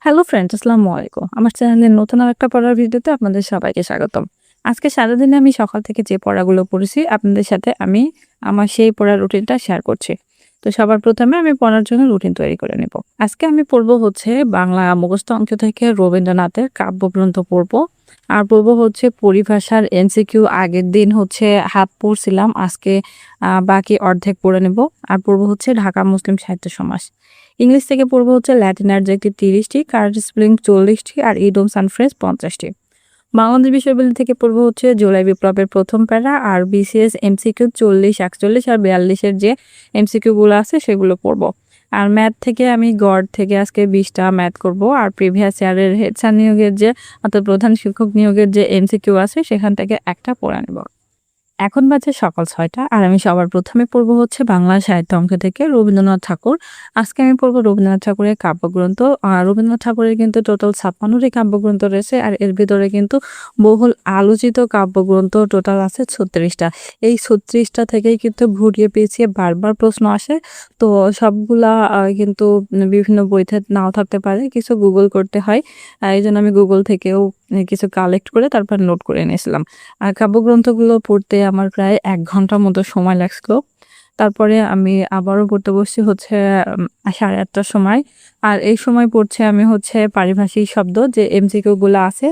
Hello friends, আসসালামু আলাইকুম। আমার চ্যানেলের নতুন আরেকটা পড়ার ভিডিওতে আপনাদের সবাইকে স্বাগতম। আজকে সারাদিনে আমি সকাল থেকে যে পড়াগুলো পড়েছি আপনাদের সাথে আমি আমার সেই পড়ার রুটিনটা শেয়ার করছি। তো সবার প্রথমে আমি পড়ার জন্য রুটিন তৈরি করে নেব। আজকে আমি পড়ব হচ্ছে বাংলা মুখস্থ অংশ থেকে রবীন্দ্রনাথের কাব্যগ্রন্থ পড়ব। আর পড়ব হচ্ছে পরিভাষার এমসিকিউ। আগের দিন হচ্ছে হাফ পড়ছিলাম, আজকে বাকি অর্ধেক পড়ে নেব। আর পড়ব হচ্ছে ঢাকা মুসলিম সাহিত্য সমাস। ইংলিশ থেকে পড়বো হচ্ছে ল্যাটিন অ্যাডজেক্টিভ 30টি, কারেন্ট স্পেলিং 40টি আর ইডিয়মস অ্যান্ড ফ্রেজ 50টি। বাংলাদেশ বিষয়াবলী থেকে পড়বো হচ্ছে জুলাই বিপ্লবের প্রথম প্যারা আর বিসিএস এমসিকিউ 40, 41 আর 42-এর যে এমসিকিউ গুলো আছে সেগুলো পড়বো। আর ম্যাথ থেকে আমি গড় থেকে আজকে 20টা ম্যাথ করব। আর প্রিভিয়াস ইয়ারের হেড স্যার নিয়োগের যে অর্থাৎ প্রধান শিক্ষক নিয়োগের যে এমসিকিউ আছে সেখান থেকে একটা পড়ে নেব। এখন বাজে সকাল ৬টা আর আমি সবার প্রথমে পড়বো হচ্ছে বাংলা সাহিত্য অংশ থেকে রবীন্দ্রনাথ ঠাকুর। আজকে আমি পড়বো রবীন্দ্রনাথ ঠাকুরের কাব্যগ্রন্থ। রবীন্দ্রনাথ ঠাকুরের কিন্তু টোটাল 56টি কাব্যগ্রন্থ রয়েছে আর এর ভিতরে কিন্তু বহুল আলোচিত কাব্যগ্রন্থ টোটাল আছে 36টা। এই 36টা থেকেই কিন্তু ঘুরিয়ে পেঁচিয়ে বারবার প্রশ্ন আসে। তো সবগুলা কিন্তু বিভিন্ন বইতে নাও থাকতে পারে, কিছু গুগল করতে হয়। এই জন্য আমি গুগল থেকেও কিছু কালেক্ট করে তারপর নোট করে এনেছিলাম। আর কাব্যগ্রন্থগুলো পড়তে আমার প্রায় ১ ঘন্টার মতো সময় লাগছিল। তারপরে আমি আবারও পড়তে বসছি হচ্ছে 8:30টার সময়। আর এই সময় পড়ছি আমি হচ্ছে পারিভাষিক শব্দ যে এমসিকিউ গুলা আছে।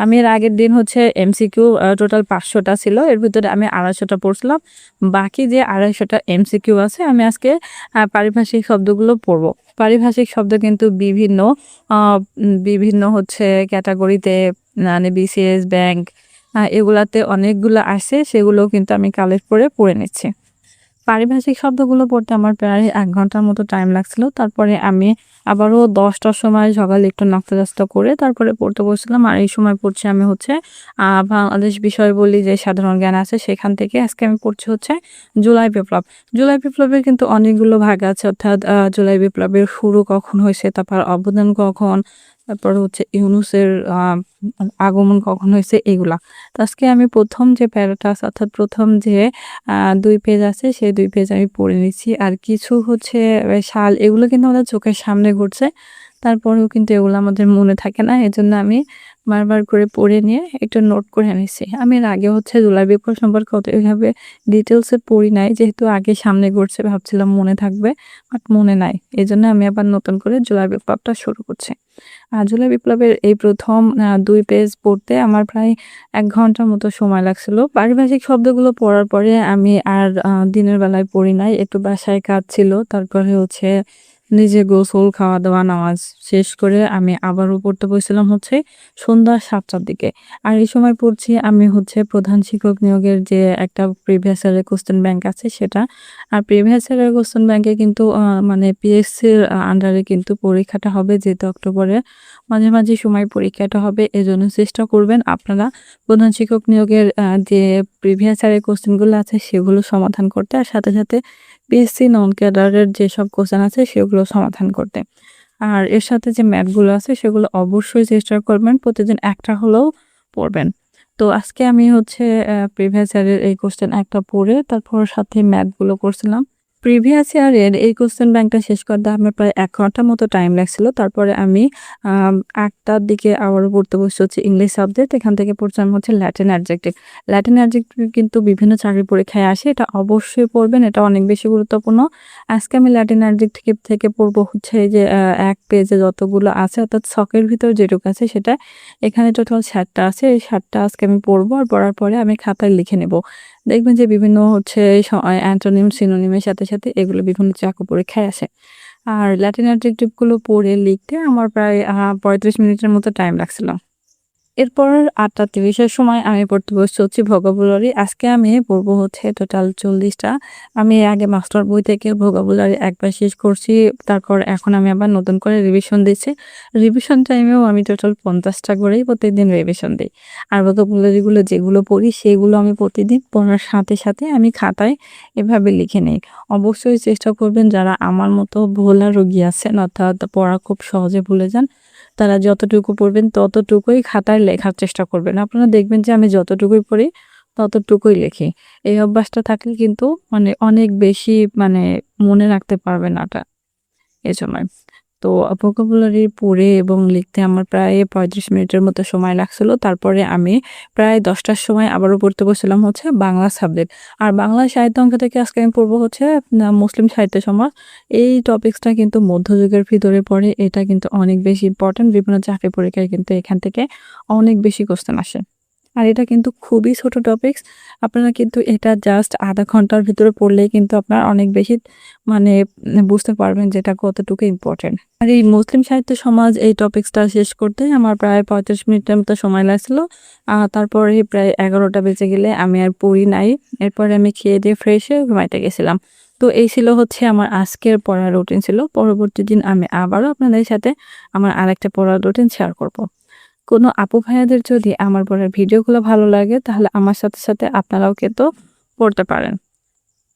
আমি এর আগের দিন হচ্ছে এমসিকিউ টোটাল 500টা ছিল। এর ভিতরে আমি 250টা পড়ছিলাম। বাকি যে 250টা এমসিকিউ আছে আমি আজকে পারিভাষিক শব্দগুলো পড়বো। পারিভাষিক শব্দ কিন্তু বিভিন্ন হচ্ছে ক্যাটাগরিতে, মানে বিসিএস, ব্যাংক, এগুলাতে অনেকগুলো আসে, সেগুলোও কিন্তু আমি কালেক্ট করে পড়ে নিচ্ছি। পারিভাষিক শব্দগুলো পড়তে আমার প্রায় ১ ঘন্টার মতো টাইম লাগছিল। তারপরে আমি আবারও ১০টার সময় সকালে একটু নাস্তা করে তারপরে পড়তে বসছিলাম। আর এই সময় পড়ছি আমি হচ্ছে বাংলাদেশ বিষয়াবলী যে সাধারণ জ্ঞান আছে সেখান থেকে। আজকে আমি পড়ছি হচ্ছে জুলাই বিপ্লব। জুলাই বিপ্লবের কিন্তু অনেকগুলো ভাগ আছে, অর্থাৎ জুলাই বিপ্লবের শুরু কখন হয়েছে, তারপর অবদান কখন, তারপর হচ্ছে ইউনূসের আগমন কখন হয়েছে, এগুলা। তো আজকে আমি প্রথম যে প্যারাটা আছে, অর্থাৎ প্রথম যে ২ পেজ আছে সেই ২ পেজ আমি পড়ে নিচ্ছি। আর কিছু হচ্ছে সাল, এগুলো কিন্তু আমাদের চোখের সামনে ঘটছে। তারপরেও কিন্তু এগুলো আমাদের মনে থাকে না। এজন্য আমি বারবার করে পড়ে নিয়ে একটু নোট করে নিছি। আমি এর আগে হচ্ছে জুলাই বিপ্লব সম্পর্কে অত এভাবে ডিটেইলস এ পড়ি নাই। যেহেতু আগে সামনে ঘটছে ভাবছিলাম মনে থাকবে, বাট মনে নাই। এজন্য আমি আবার নতুন করে জুলাই বিপ্লবটা শুরু করছি। জুলাই বিপ্লবের এই প্রথম ২ পেজ পড়তে আমার প্রায় ১ ঘন্টার মতো সময় লাগছিল। পারিভাষিক শব্দগুলো পড়ার পরে আমি আর দিনের বেলায় পড়ি নাই। একটু বাসায় কাজ ছিল। তারপরে হচ্ছে নিজে গোসল, খাওয়া-দাওয়া, নামাজ শেষ করে আমি আবারও পড়তে বসছিলাম হচ্ছে সন্ধ্যা ৭টার দিকে। আর এই সময় পড়ছি আমি হচ্ছে প্রধান শিক্ষক নিয়োগের যে একটা প্রিভিয়াস ইয়ারের কোয়েশ্চেন ব্যাংক আছে সেটা। আর প্রিভিয়াস ইয়ারের কোয়েশ্চেন ব্যাংকে কিন্তু মানে পিএসসির আন্ডারে কিন্তু পরীক্ষাটা হবে, যেহেতু অক্টোবরের মাঝামাঝি সময় পরীক্ষাটা হবে। এজন্য চেষ্টা করবেন আপনারা প্রধান শিক্ষক নিয়োগের যে প্রিভিয়াস ইয়ারের কোয়েশ্চেনগুলো আছে সেগুলো সমাধান করতে। আর সাথে পিএসসি নন ক্যাডারের যেসব কোয়েশ্চেন আছে সেগুলো সমাধান করতে। আর এর সাথে যে ম্যাথগুলো আছে সেগুলো অবশ্যই চেষ্টা করবেন প্রতিদিন একটা হলেও পড়বেন। তো আজকে আমি হচ্ছে প্রিভিয়াস ইয়ারের এই কোয়েশ্চেন একটা পড়ে তারপর সাথে ম্যাথগুলো করছিলাম। প্রিভিয়াস ইয়ারের এই কোয়েশ্চেন ব্যাংকটা শেষ করতে আমার প্রায় ১ ঘন্টার মতো টাইম লাগছিল। তারপরে আমি ৮টার দিকে আবারও পড়তে বসছি হচ্ছে ইংলিশ সাবজেক্ট। এখান থেকে পড়ছিলাম হচ্ছে ল্যাটিন অ্যাডজেক্টিভ। ল্যাটিন অ্যাডজেক্টিভ কিন্তু বিভিন্ন চাকরির পরীক্ষায় আসে। এটা অবশ্যই পড়বেন। এটা অনেক বেশি গুরুত্বপূর্ণ। আজকে আমি ল্যাটিন অ্যাডজেক্টিভ থেকে পড়বো হচ্ছে এই যে ১ পেজে যতগুলো আছে, অর্থাৎ ছকের ভিতর যেটুকু আছে সেটা। এখানে টোটাল ৭টা আছে। এই ৭টা আজকে আমি পড়বো। আর পড়ার পরে আমি খাতায় লিখে নেব। দেখবেন যে বিভিন্ন হচ্ছে অ্যান্টোনিম, সিনোনিমের সাথে এগুলো বিভিন্ন চাকরি পরীক্ষায় আসে। আর ল্যাটিন অ্যাডজেক্টিভ গুলো পড়ে লিখতে আমার প্রায় ৩৫ মিনিটের মতো টাইম লাগছিল। এরপর ৮:৩০ এর সময় আমি পড়তে বসছি হচ্ছে ভোকাবুলারি। আজকে আমি পড়বো হচ্ছে টোটাল ৪০টা। আমি এর আগে মাস্টার বই থেকে ভোকাবুলারি একবার শেষ করছি। তারপর এখন আমি আবার নতুন করে রিভিশন দিচ্ছি। রিভিশন টাইমেও আমি টোটাল ৫০টা করেই প্রতিদিন রিভিশন দিই। আর ভোকাবুলারি গুলো যেগুলো পড়ি সেগুলো আমি প্রতিদিন পড়ার সাথে আমি খাতায় এভাবে লিখে নেই। অবশ্যই চেষ্টা করবেন যারা আমার মতো ভোলা রোগী আছেন, অর্থাৎ পড়া খুব সহজে ভুলে যান, তারা যতটুকু পড়বেন ততটুকুই খাতায় লেখার চেষ্টা করবেন। আপনারা দেখবেন যে আমি যতটুকুই পড়ি ততটুকুই লিখি। এই অভ্যাসটা থাকলে কিন্তু মানে অনেক বেশি মানে মনে রাখতে পারবেন এজন্যই। তো ভোকাবুলারি পড়ে এবং লিখতে আমার প্রায় 35 মিনিটের মতো সময় লাগছিল। তারপরে আমি প্রায় 10টার সময় আবারও পড়তে বসছিলাম হচ্ছে বাংলা সাবজেক্ট। আর বাংলা সাহিত্য অঙ্ক থেকে আজকে আমি পড়ব হচ্ছে মুসলিম সাহিত্য সমাজ। এই টপিকসটা কিন্তু মধ্যযুগের ভিতরে পড়ে। এটা কিন্তু অনেক বেশি ইম্পোর্টেন্ট। বিভিন্ন চাকরি পরীক্ষায় কিন্তু এখান থেকে অনেক বেশি কোয়েশ্চেন আসে। আর এটা কিন্তু খুবই ছোট টপিকস। আপনারা কিন্তু এটা জাস্ট আধা ঘন্টার ভিতরে পড়লেই কিন্তু আপনার অনেক বেশি মানে বুঝতে পারবেন যে এটা কতটুকু ইম্পোর্টেন্ট। আর এই মুসলিম সাহিত্য সমাজ এই টপিকসটা শেষ করতে আমার প্রায় 35 মিনিটের মতো সময় লাগছিল। তারপরে প্রায় 11টা বেজে গেলে আমি আর পড়ি নাই। এরপরে আমি খেয়ে দিয়ে ফ্রেশ হয়ে ঘুমাইতে গেছিলাম। তো এই ছিল হচ্ছে আমার আজকের পড়ার রুটিন ছিল। পরবর্তী দিন আমি আবারও আপনাদের সাথে আমার আরেকটা পড়ার রুটিন শেয়ার করব। কোনো আপু ভাইয়াদের যদি আমার পড়ার ভিডিওগুলো ভালো লাগে তাহলে আমার সাথে সাথে আপনারাও কিন্তু পড়তে পারেন।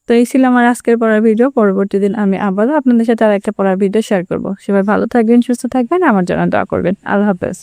তো এই ছিল আমার আজকের পড়ার ভিডিও। পরবর্তী দিন আমি আবারও আপনাদের সাথে আরেকটা পড়ার ভিডিও শেয়ার করব। সবাই ভালো থাকবেন, সুস্থ থাকবেন, আমার জন্য দোয়া করবেন। আল্লাহ হাফেজ।